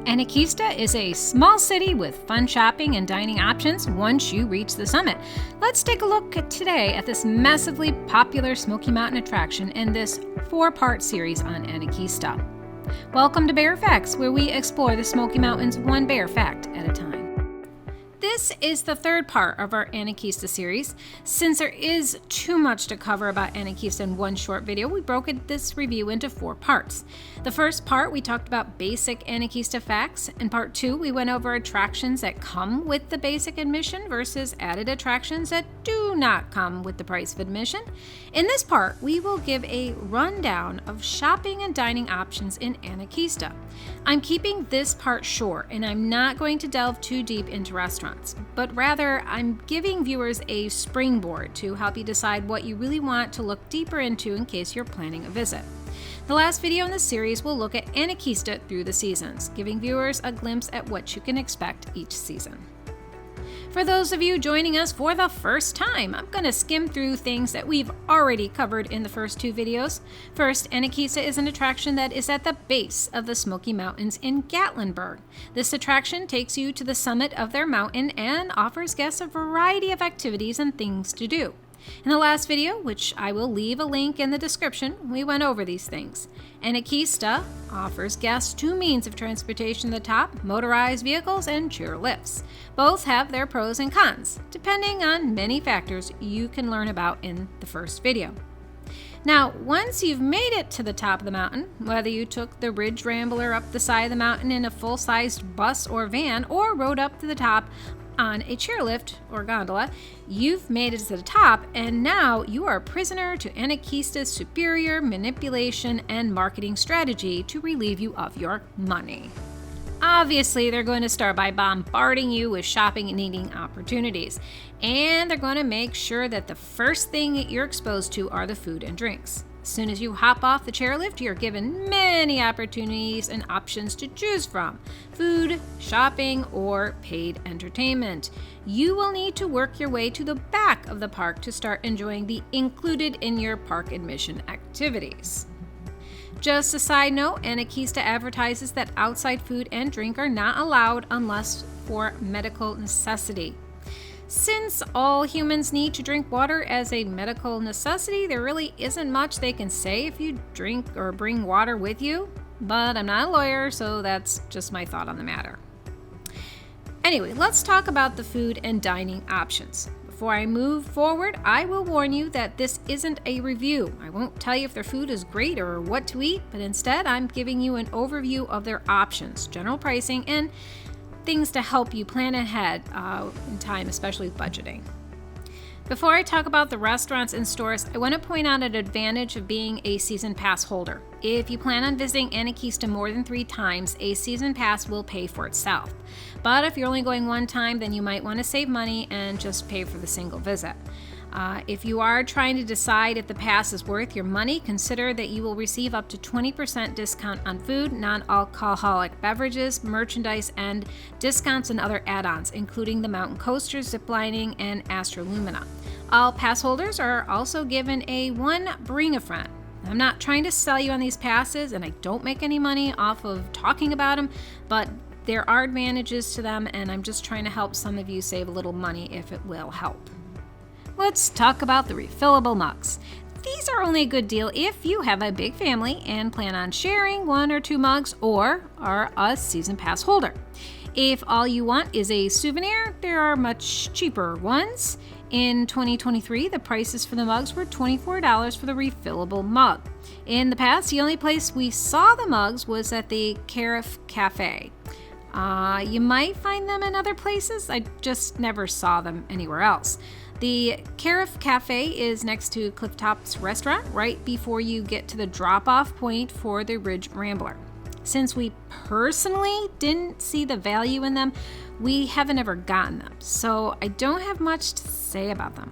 Anakeesta is a small city with fun shopping and dining options once you reach the summit. Let's take a look today at this massively popular Smoky Mountain attraction in this 4-part series on Anakeesta. Welcome to Bear Facts, where we explore the Smoky Mountains one bear fact at a time. This is the 3rd part of our Anakeesta series. Since there is too much to cover about Anakeesta in one short video, we broke this review into 4 parts. The first part, we talked about basic Anakeesta facts. In part 2, we went over attractions that come with the basic admission versus added attractions that do not come with the price of admission. In this part, we will give a rundown of shopping and dining options in Anakeesta. I'm keeping this part short, and I'm not going to delve too deep into restaurants, but rather I'm giving viewers a springboard to help you decide what you really want to look deeper into in case you're planning a visit. The last video in this series will look at Anakeesta through the seasons, giving viewers a glimpse at what you can expect each season. For those of you joining us for the first time, I'm going to skim through things that we've already covered in the first 2 videos. First, Anakeesta is an attraction that is at the base of the Smoky Mountains in Gatlinburg. This attraction takes you to the summit of their mountain and offers guests a variety of activities and things to do. In the last video, which I will leave a link in the description, we went over these things. Anakeesta offers guests 2 means of transportation to the top: motorized vehicles and chair lifts. Both have their pros and cons, depending on many factors you can learn about in the first video. Now, once you've made it to the top of the mountain, whether you took the Ridge Rambler up the side of the mountain in a full-sized bus or van, or rode up to the top on a chairlift or gondola, you've made it to the top, and now you are a prisoner to Anakeesta's superior manipulation and marketing strategy to relieve you of your money. Obviously, they're going to start by bombarding you with shopping and eating opportunities, and they're going to make sure that the first thing you're exposed to are the food and drinks. As soon as you hop off the chairlift, you're given many opportunities and options to choose from: food, shopping, or paid entertainment. You will need to work your way to the back of the park to start enjoying the included in your park admission activities. Just a side note, Anakeesta advertises that outside food and drink are not allowed unless for medical necessity. Since all humans need to drink water as a medical necessity, there really isn't much they can say if you drink or bring water with you, but I'm not a lawyer, so that's just my thought on the matter. Anyway, let's talk about the food and dining options. Before I move forward, I will warn you that this isn't a review. I won't tell you if their food is great or what to eat, but instead I'm giving you an overview of their options, general pricing, and things to help you plan ahead in time, especially with budgeting. Before I talk about the restaurants and stores, I want to point out an advantage of being a season pass holder. If you plan on visiting Anakeesta more than 3 times, a season pass will pay for itself. But if you're only going 1 time, then you might want to save money and just pay for the single visit. If you are trying to decide if the pass is worth your money, consider that you will receive up to 20% discount on food, non-alcoholic beverages, merchandise, and discounts and other add-ons, including the mountain coasters, ziplining, and Astrolumina. All pass holders are also given a bring a friend. I'm not trying to sell you on these passes, and I don't make any money off of talking about them, but there are advantages to them, and I'm just trying to help some of you save a little money if it will help. Let's talk about the refillable mugs. These are only a good deal if you have a big family and plan on sharing 1 or 2 mugs or are a season pass holder. If all you want is a souvenir, there are much cheaper ones. In 2023, the prices for the mugs were $24 for the refillable mug. In the past, the only place we saw the mugs was at the Cariff Cafe. You might find them in other places. I just never saw them anywhere else. The Cariff Cafe is next to Clifftop's restaurant, right before you get to the drop-off point for the Ridge Rambler. Since we personally didn't see the value in them, we haven't ever gotten them, so I don't have much to say about them.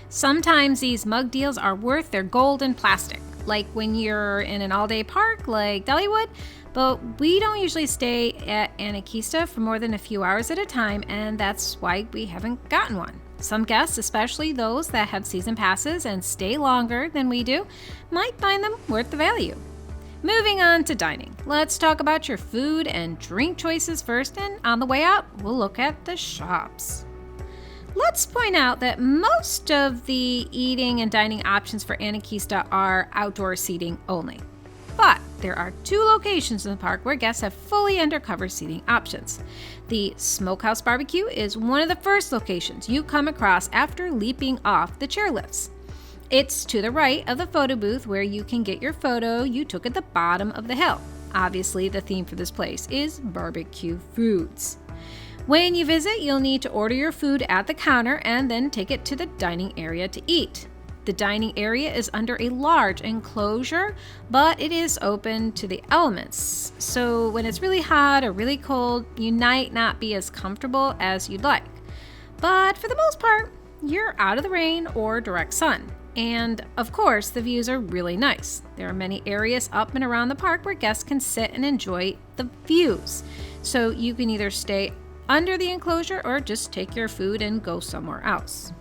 Sometimes these mug deals are worth their gold in plastic, like when you're in an all-day park like Dollywood, but we don't usually stay at Anakeesta for more than a few hours at a time, and that's why we haven't gotten one. Some guests, especially those that have season passes and stay longer than we do, might find them worth the value. Moving on to dining. Let's talk about your food and drink choices first, and on the way out, we'll look at the shops. Let's point out that most of the eating and dining options for Anakeesta are outdoor seating only. But there are 2 locations in the park where guests have fully undercover seating options. The Smokehouse Barbecue is one of the first locations you come across after leaping off the chairlifts. It's to the right of the photo booth where you can get your photo you took at the bottom of the hill. Obviously, the theme for this place is barbecue foods. When you visit, you'll need to order your food at the counter and then take it to the dining area to eat. The dining area is under a large enclosure, but it is open to the elements. So when it's really hot or really cold, you might not be as comfortable as you'd like. But for the most part, you're out of the rain or direct sun. And of course, the views are really nice. There are many areas up and around the park where guests can sit and enjoy the views. So you can either stay under the enclosure or just take your food and go somewhere else.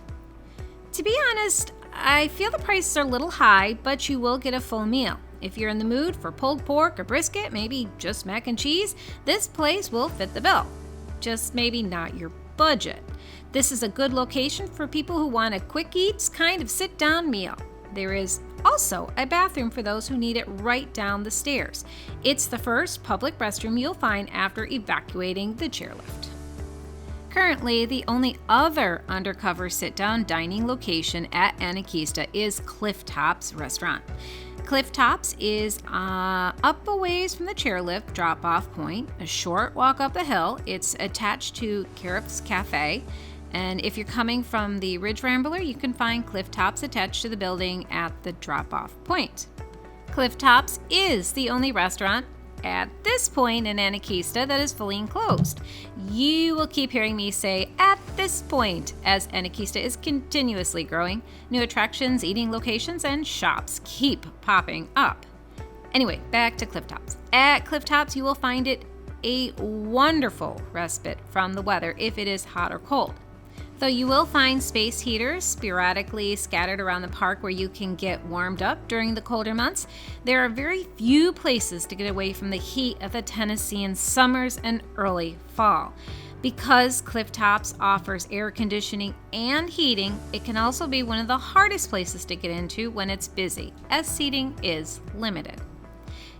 To be honest, I feel the prices are a little high, but you will get a full meal. If you're in the mood for pulled pork or brisket, maybe just mac and cheese, this place will fit the bill. Just maybe not your budget. This is a good location for people who want a quick eats kind of sit-down meal. There is also a bathroom for those who need it right down the stairs. It's the first public restroom you'll find after evacuating the chairlift. Currently, the only other undercover sit-down dining location at Anakeesta is Cliff Tops Restaurant. Cliff Tops is up a ways from the chairlift drop-off point, a short walk up the hill. It's attached to Carif's Cafe. And if you're coming from the Ridge Rambler, you can find Cliff Tops attached to the building at the drop-off point. Cliff Tops is the only restaurant at this point in Anakeesta that is fully enclosed. You will keep hearing me say "at this point" as Anakeesta is continuously growing. New attractions, eating locations, and shops keep popping up. Anyway, back to Cliff Tops. At Cliff Tops, you will find it a wonderful respite from the weather if it is hot or cold. Though you will find space heaters sporadically scattered around the park where you can get warmed up during the colder months, there are very few places to get away from the heat of the Tennessean summers and early fall. Because Cliff Tops offers air conditioning and heating, it can also be one of the hardest places to get into when it's busy, as seating is limited.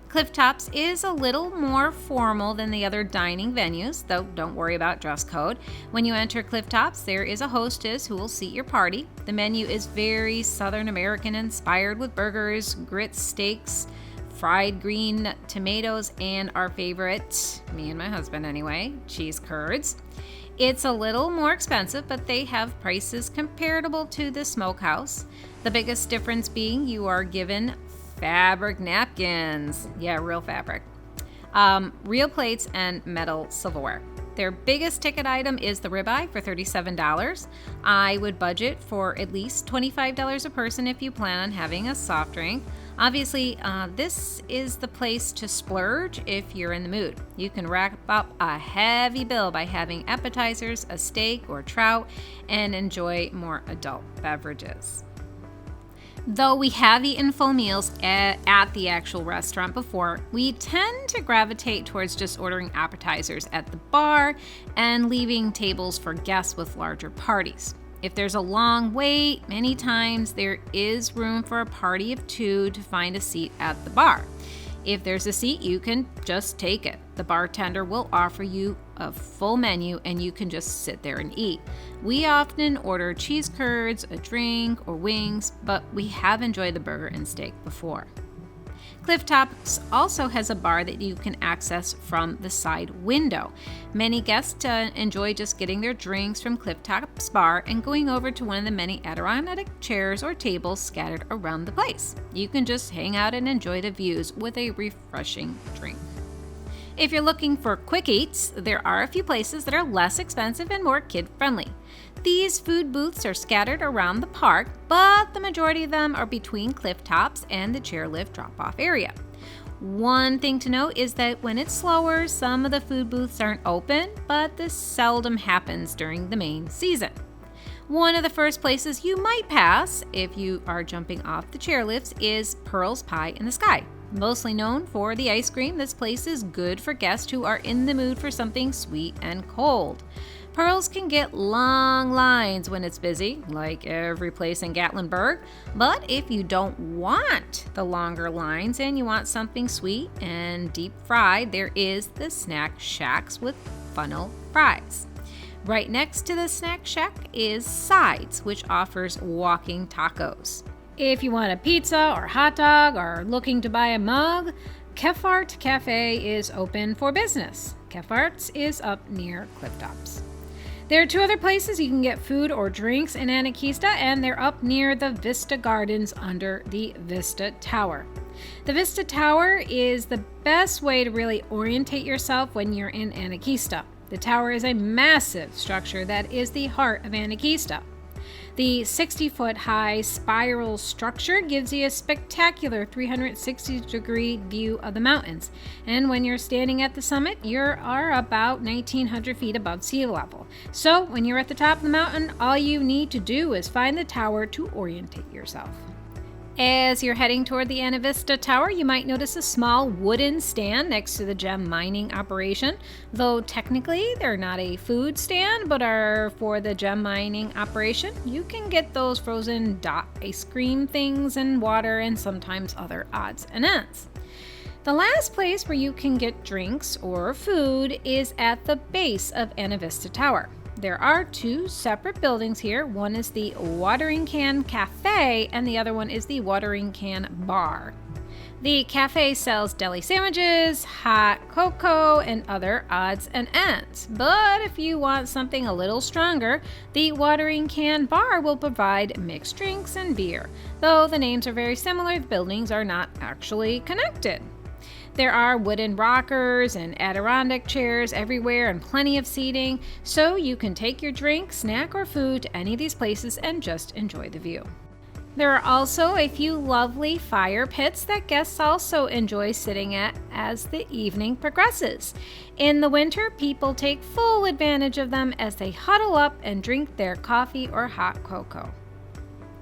Cliff Tops is a little more formal than the other dining venues, though don't worry about dress code. When you enter Cliff Tops, there is a hostess who will seat your party. The menu is very Southern American inspired with burgers, grits, steaks, fried green tomatoes, and our favorite, me and my husband anyway, cheese curds. It's a little more expensive, but they have prices comparable to the Smokehouse. The biggest difference being you are given fabric napkins. Yeah, real fabric. Real plates and metal silverware. Their biggest ticket item is the ribeye for $37. I would budget for at least $25 a person if you plan on having a soft drink. Obviously, this is the place to splurge if you're in the mood. You can rack up a heavy bill by having appetizers, a steak or trout, and enjoy more adult beverages. Though we have eaten full meals at the actual restaurant before, we tend to gravitate towards just ordering appetizers at the bar and leaving tables for guests with larger parties. If there's a long wait, many times there is room for a party of 2 to find a seat at the bar. If there's a seat, you can just take it. The bartender will offer you a full menu and you can just sit there and eat. We often order cheese curds, a drink, or wings, but we have enjoyed the burger and steak before. Cliff Tops also has a bar that you can access from the side window. Many guests enjoy just getting their drinks from Cliff Tops bar and going over to one of the many Adirondack chairs or tables scattered around the place. You can just hang out and enjoy the views with a refreshing drink. If you're looking for quick eats, there are a few places that are less expensive and more kid-friendly. These food booths are scattered around the park, but the majority of them are between Cliff Tops and the chairlift drop-off area. One thing to note is that when it's slower, some of the food booths aren't open, but this seldom happens during the main season. One of the first places you might pass if you are jumping off the chairlifts is Pearl's Pie in the Sky. Mostly known for the ice cream, this place is good for guests who are in the mood for something sweet and cold. Pearls can get long lines when it's busy, like every place in Gatlinburg, but if you don't want the longer lines and you want something sweet and deep fried, there is the Snack Shacks with funnel fries. Right next to the Snack Shack is Sides, which offers walking tacos. If you want a pizza or hot dog or looking to buy a mug, Kefart Cafe is open for business. Kefart's is up near Clifftops. There are 2 other places you can get food or drinks in Anakeesta, and they're up near the Vista Gardens under the Vista Tower. The Vista Tower is the best way to really orientate yourself when you're in Anakeesta. The tower is a massive structure that is the heart of Anakeesta. The 60-foot high spiral structure gives you a spectacular 360-degree view of the mountains. And when you're standing at the summit, you are about 1,900 feet above sea level. So when you're at the top of the mountain, all you need to do is find the tower to orientate yourself. As you're heading toward the Anakeesta Tower, you might notice a small wooden stand next to the gem mining operation, though technically they're not a food stand but are for the gem mining operation. You can get those frozen ice cream things and water and sometimes other odds and ends. The last place where you can get drinks or food is at the base of Anakeesta Tower. There are 2 separate buildings here. One is the Watering Can Cafe and the other one is the Watering Can Bar. The cafe sells deli sandwiches, hot cocoa, and other odds and ends. But if you want something a little stronger, the Watering Can Bar will provide mixed drinks and beer. Though the names are very similar, the buildings are not actually connected. There are wooden rockers and Adirondack chairs everywhere and plenty of seating, so you can take your drink, snack, or food to any of these places and just enjoy the view. There are also a few lovely fire pits that guests also enjoy sitting at as the evening progresses. In the winter, people take full advantage of them as they huddle up and drink their coffee or hot cocoa.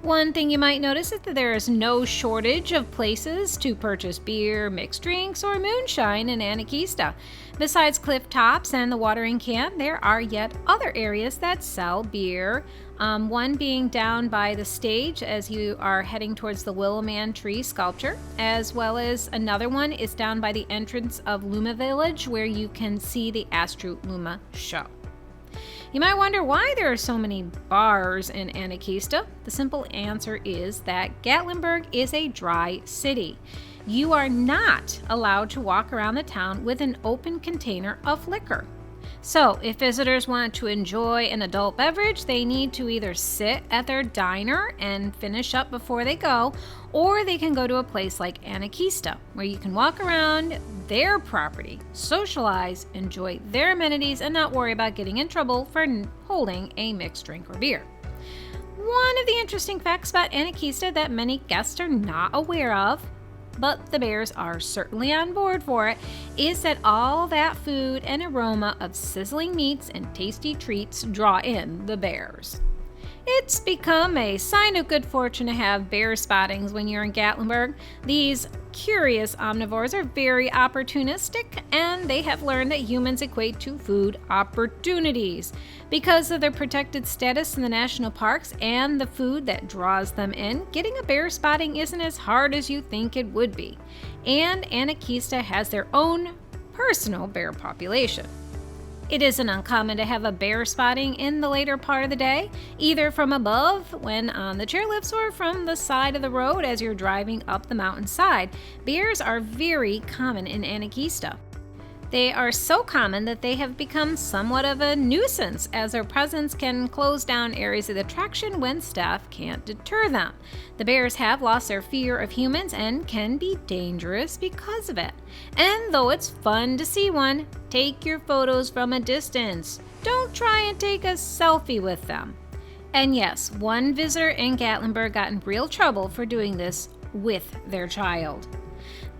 One thing you might notice is that there is no shortage of places to purchase beer, mixed drinks, or moonshine in Anakeesta. Besides Cliff Tops and the Watering Can, there are yet other areas that sell beer, one being down by the stage as you are heading towards the Willow Man tree sculpture, as well as another one is down by the entrance of Luma Village where you can see the Astro Luma show. You might wonder why there are so many bars in Anakeesta. The simple answer is that Gatlinburg is a dry city. You are not allowed to walk around the town with an open container of liquor. So if visitors want to enjoy an adult beverage, they need to either sit at their diner and finish up before they go, or they can go to a place like Anakeesta, where you can walk around their property, socialize, enjoy their amenities, and not worry about getting in trouble for holding a mixed drink or beer. One of the interesting facts about Anakeesta that many guests are not aware of, but the bears are certainly on board for it, is that all that food and aroma of sizzling meats and tasty treats draw in the bears. It's become a sign of good fortune to have bear spottings when you're in Gatlinburg. These curious omnivores are very opportunistic, and they have learned that humans equate to food opportunities. Because of their protected status in the national parks and the food that draws them in, getting a bear spotting isn't as hard as you think it would be. And Anakeesta has their own personal bear population. It isn't uncommon to have a bear spotting in the later part of the day, either from above when on the chairlifts or from the side of the road as you're driving up the mountainside. Bears are very common in Anakeesta. They are so common that they have become somewhat of a nuisance, as their presence can close down areas of the attraction when staff can't deter them. The bears have lost their fear of humans and can be dangerous because of it. And though it's fun to see one, take your photos from a distance. Don't try and take a selfie with them. And yes, one visitor in Gatlinburg got in real trouble for doing this with their child.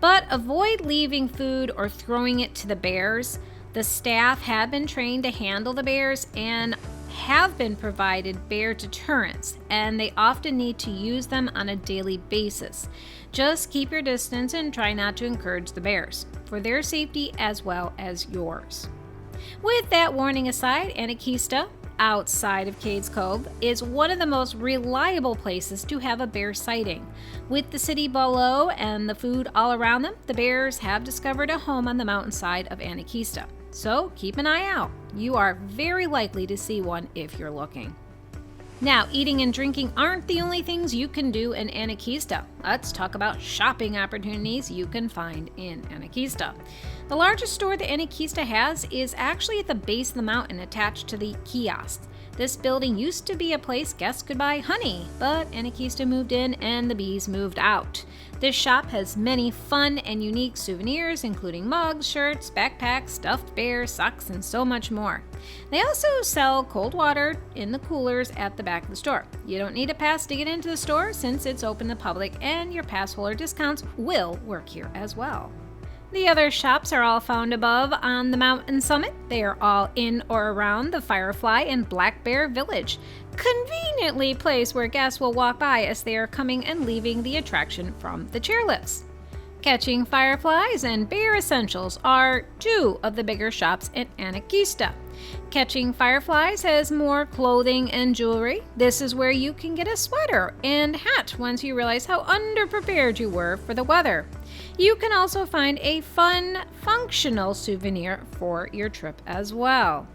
But avoid leaving food or throwing it to the bears. The staff have been trained to handle the bears, and have been provided bear deterrents, and they often need to use them on a daily basis. Just keep your distance and try not to encourage the bears, for their safety as well as yours. With that warning aside, Anakeesta, outside of Cades Cove, is one of the most reliable places to have a bear sighting. With the city below and the food all around them, the bears have discovered a home on the mountainside of Anakeesta. So keep an eye out. You are very likely to see one if you're looking. Now, eating and drinking aren't the only things you can do in Anakeesta. Let's talk about shopping opportunities you can find in Anakeesta. The largest store that Anakeesta has is actually at the base of the mountain attached to the kiosks. This building used to be a place guests could buy honey, but Anakeesta moved in and the bees moved out. This shop has many fun and unique souvenirs, including mugs, shirts, backpacks, stuffed bears, socks, and so much more. They also sell cold water in the coolers at the back of the store. You don't need a pass to get into the store since it's open to the public, and your pass holder discounts will work here as well. The other shops are all found above on the mountain summit. They are all in or around the Firefly and Black Bear Village, conveniently placed where guests will walk by as they are coming and leaving the attraction from the chairlifts. Catching Fireflies and Bear Essentials are two of the bigger shops in Anakeesta. Catching Fireflies has more clothing and jewelry. This is where you can get a sweater and hat once you realize how underprepared you were for the weather. You can also find a fun, functional souvenir for your trip as well.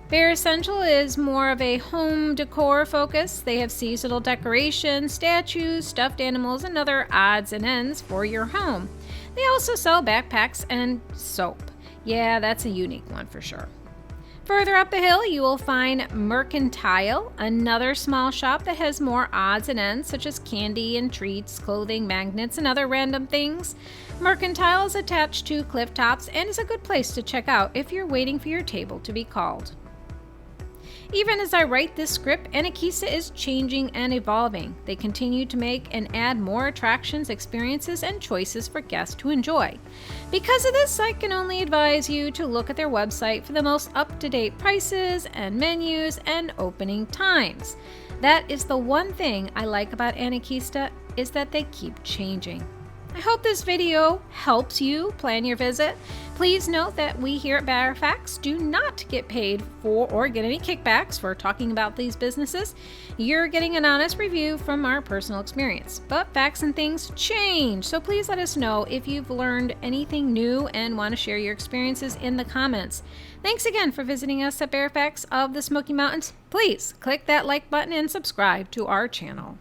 Bear Essential is more of a home decor focus. They have seasonal decorations, statues, stuffed animals, and other odds and ends for your home. They also sell backpacks and soap. Yeah, that's a unique one for sure. Further up the hill, you will find Mercantile, another small shop that has more odds and ends such as candy and treats, clothing, magnets, and other random things. Mercantile is attached to cliff tops and is a good place to check out if you're waiting for your table to be called. Even as I write this script, Anakeesta is changing and evolving. They continue to make and add more attractions, experiences, and choices for guests to enjoy. Because of this, I can only advise you to look at their website for the most up-to-date prices and menus and opening times. That is the one thing I like about Anakeesta, is that they keep changing. I hope this video helps you plan your visit. Please note that we here at Bear Facts do not get paid for or get any kickbacks for talking about these businesses. You're getting an honest review from our personal experience. But facts and things change, so please let us know if you've learned anything new and want to share your experiences in the comments. Thanks again for visiting us at Bear Facts of the Smoky Mountains. Please click that like button and subscribe to our channel.